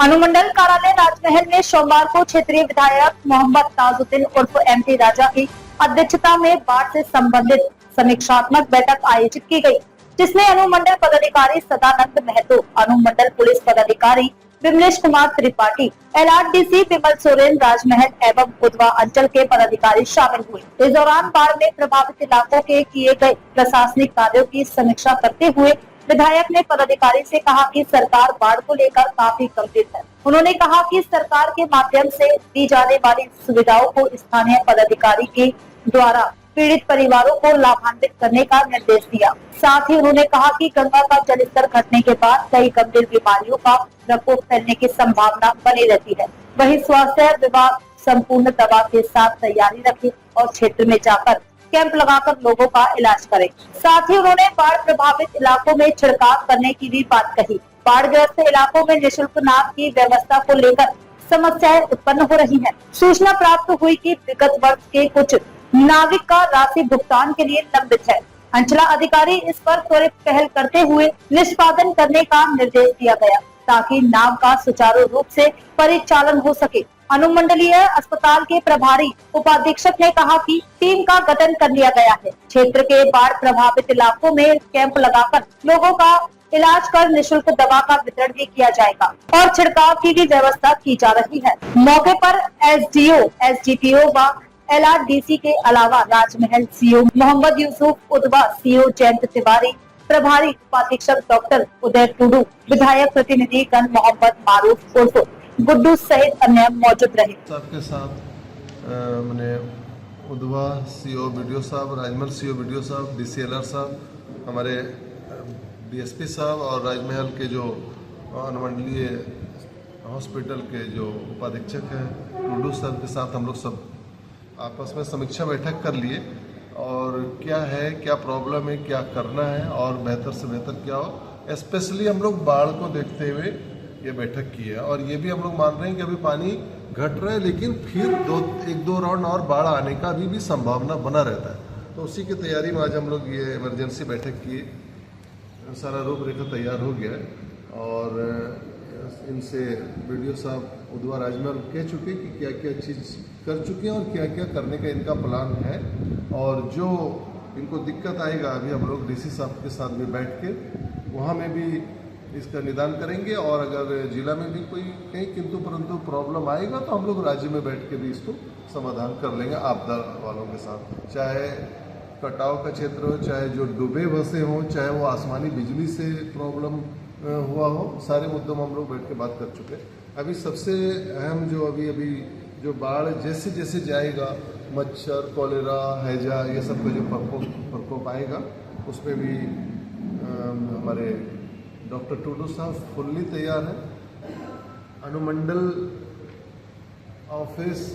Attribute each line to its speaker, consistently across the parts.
Speaker 1: अनुमंडल कार्यालय राजमहल में सोमवार को क्षेत्रीय विधायक मोहम्मद ताजुद्दीन उर्फ एमटी राजा की अध्यक्षता में बाढ़ से संबंधित समीक्षात्मक बैठक आयोजित की गई, जिसमें अनुमंडल पदाधिकारी सदानंद महतो, अनुमंडल पुलिस पदाधिकारी विमलेश कुमार त्रिपाठी, LRDC विमल सोरेन, राजमहल एवं उधवा अंचल के पदाधिकारी शामिल हुए। इस दौरान बाढ़ में प्रभावित इलाकों के किए गए प्रशासनिक कार्यों की समीक्षा करते हुए विधायक ने पदाधिकारी से कहा कि सरकार बाढ़ को लेकर काफी गंभीर है। उन्होंने कहा कि सरकार के माध्यम से दी जाने वाली सुविधाओं को स्थानीय पदाधिकारी के द्वारा पीड़ित परिवारों को लाभान्वित करने का निर्देश दिया। साथ ही उन्होंने कहा कि गंगा का जलस्तर घटने के बाद कई गंभीर बीमारियों का प्रकोप फैलने की संभावना बनी रहती है। वहीं स्वास्थ्य विभाग संपूर्ण दवा के साथ तैयारी रखे और क्षेत्र में जाकर कैंप लगाकर लोगों का इलाज करें। साथ ही उन्होंने बाढ़ प्रभावित इलाकों में छिड़काव करने की भी बात कही। बाढ़ ग्रस्त इलाकों में निःशुल्क नाव की व्यवस्था को लेकर समस्याएं उत्पन्न हो रही हैं। सूचना प्राप्त हुई कि विगत वर्ष के कुछ नाविक का राशि भुगतान के लिए लंबित है। अंचला अधिकारी इस पर त्वरित पहल करते हुए निष्पादन करने का निर्देश दिया गया, ताकि नाव का सुचारू रूप से परिचालन हो सके। अनुमंडलीय अस्पताल के प्रभारी उपाधीक्षक ने कहा कि टीम का गठन कर लिया गया है। क्षेत्र के बाढ़ प्रभावित इलाकों में कैंप लगाकर लोगों का इलाज कर निःशुल्क दवा का वितरण भी किया जाएगा और छिड़काव की भी व्यवस्था की जा रही है। मौके पर SDO, SDPO व LRDC के अलावा राजमहल CO मोहम्मद यूसुफ, उधवा CO जयंत तिवारी, प्रभारी उपाधीक्षक डॉक्टर उदय टुडू, विधायक प्रतिनिधि गण मोहम्मद मारूफ उर्फ गुड्डू सहित अन्य मौजूद रहे।
Speaker 2: सबके साथ मैंने उधवा CO BDO साहब, राजमहल CO BDO साहब, DCLR साहब, हमारे DSP साहब और राजमहल के जो अनुमंडलीय हॉस्पिटल के जो उपाधीक्षक हैं टुडू सर के साथ हम लोग सब आपस में समीक्षा बैठक कर लिए और क्या है, क्या प्रॉब्लम है, क्या करना है और बेहतर से बेहतर क्या हो। स्पेशली हम लोग बाढ़ को देखते हुए ये बैठक की है और ये भी हम लोग मान रहे हैं कि अभी पानी घट रहा है, लेकिन फिर एक दो राउंड और बाढ़ आने का भी संभावना बना रहता है। तो उसी की तैयारी में आज हम लोग ये इमरजेंसी बैठक किए। सारा रूपरेखा तैयार हो गया है और इनसे BDO साहब उधवा राजमहल कह चुके कि क्या क्या चीज़ कर चुके हैं और क्या क्या करने का इनका प्लान है और जो इनको दिक्कत आएगा अभी हम लोग DC साहब के साथ भी बैठ के वहाँ में भी इसका निदान करेंगे और अगर जिला में भी कोई कहीं किंतु परंतु प्रॉब्लम आएगा तो हम लोग राज्य में बैठ के भी इसको समाधान कर लेंगे आपदा वालों के साथ। चाहे कटाव का क्षेत्र हो, चाहे जो डूबे बसे हों, चाहे वो आसमानी बिजली से प्रॉब्लम हुआ हो, सारे मुद्दों में हम लोग बैठ के बात कर चुके हैं। अभी सबसे अहम जो अभी जो बाढ़ जैसे जैसे जाएगा, मच्छर, कॉलेरा, हैजा, ये सब का जो प्रकोप आएगा उसमें भी हमारे डॉक्टर टुडू साहब फुल्ली तैयार है। अनुमंडल ऑफिस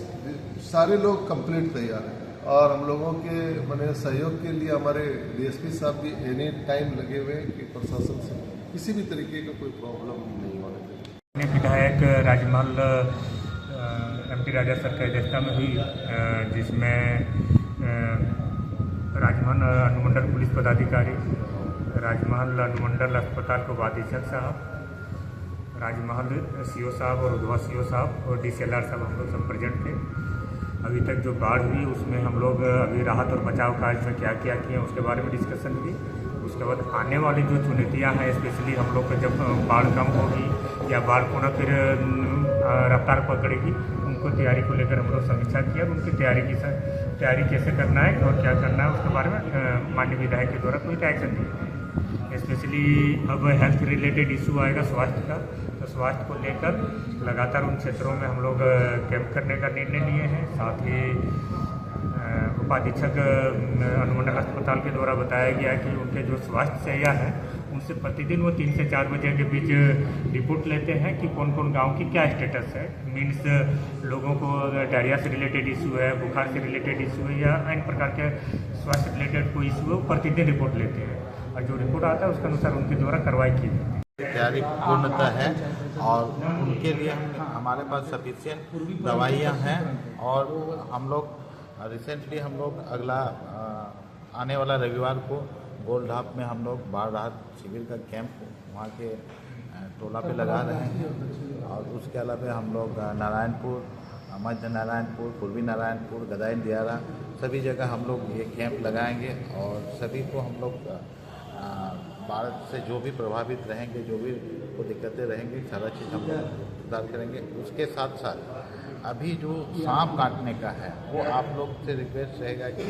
Speaker 2: सारे लोग कंप्लीट तैयार हैं और हम लोगों के मैंने सहयोग के लिए हमारे DSP साहब भी एनी टाइम लगे हुए हैं कि प्रशासन से किसी भी तरीके का कोई प्रॉब्लम नहीं होने चाहिए।
Speaker 3: विधायक राजमहल MT राजा सर की अध्यक्षता में हुई, जिसमें राजमहल अनुमंडल पुलिस पदाधिकारी, राजमहल अनुमंडल अस्पताल के उपाधीक्षक साहब, राजमहल CO साहब और उधवा CO साहब और DCLR साहब हम लोग सब प्रेजेंट थे। अभी तक जो बाढ़ हुई उसमें हम लोग अभी राहत और बचाव कार्य में क्या क्या किए उसके बारे में डिस्कशन हुई। उसके बाद आने वाली जो चुनौतियाँ हैं, स्पेशली हम लोग को जब बाढ़ कम होगी या बाढ़ को ना फिर रफ्तार पकड़ेगी, उनको तैयारी को लेकर हम लोग समीक्षा किया और उनकी तैयारी कैसे करना है और क्या करना है उसके बारे में माननीय विधायक के द्वारा कोई एक्शन दिया। स्पेशली अब हेल्थ रिलेटेड इशू आएगा स्वास्थ्य का, तो स्वास्थ्य को लेकर लगातार उन क्षेत्रों में हम लोग कैंप करने का निर्णय लिए हैं। साथ ही उपाधीक्षक अनुमंडल अस्पताल के द्वारा बताया गया कि उनके जो स्वास्थ्य सहिया हैं उनसे प्रतिदिन वो 3 से 4 बजे के बीच रिपोर्ट लेते हैं कि कौन कौन गांव की क्या स्टेटस है। मीन्स लोगों को डायरिया से रिलेटेड इशू है, बुखार से रिलेटेड इशू है या अन्य प्रकार के स्वास्थ्य रिलेटेड कोई इशू है, वो प्रतिदिन रिपोर्ट लेते हैं और जो रिपोर्ट आता है उसके अनुसार उनके द्वारा कार्रवाई की जाती है।
Speaker 4: तैयारी पूर्णतः है और उनके लिए हमारे पास सफिशिएंट दवाइयाँ हैं और हम लोग रिसेंटली अगला आने वाला रविवार को गोलढाप में हम लोग बाढ़ राहत शिविर का कैंप वहाँ के टोला पे लगा रहे हैं। और उसके अलावा हम लोग नारायणपुर, मध्य नारायणपुर, पूर्वी नारायणपुर, गदाइन दियारा सभी जगह हम लोग ये कैंप लगाएंगे और सभी को हम लोग बाढ़ से जो भी प्रभावित रहेंगे, जो भी को दिक्कतें रहेंगी, सारा चीज़ हम लोग सुधार करेंगे। उसके साथ साथ अभी जो सांप काटने का है वो आप लोग से रिक्वेस्ट रहेगा कि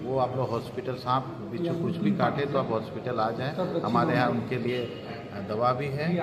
Speaker 4: वो आप लोग हॉस्पिटल, सांप बिच्छू कुछ भी काटे तो आप हॉस्पिटल आ जाएं। हमारे यहाँ उनके लिए दवा भी है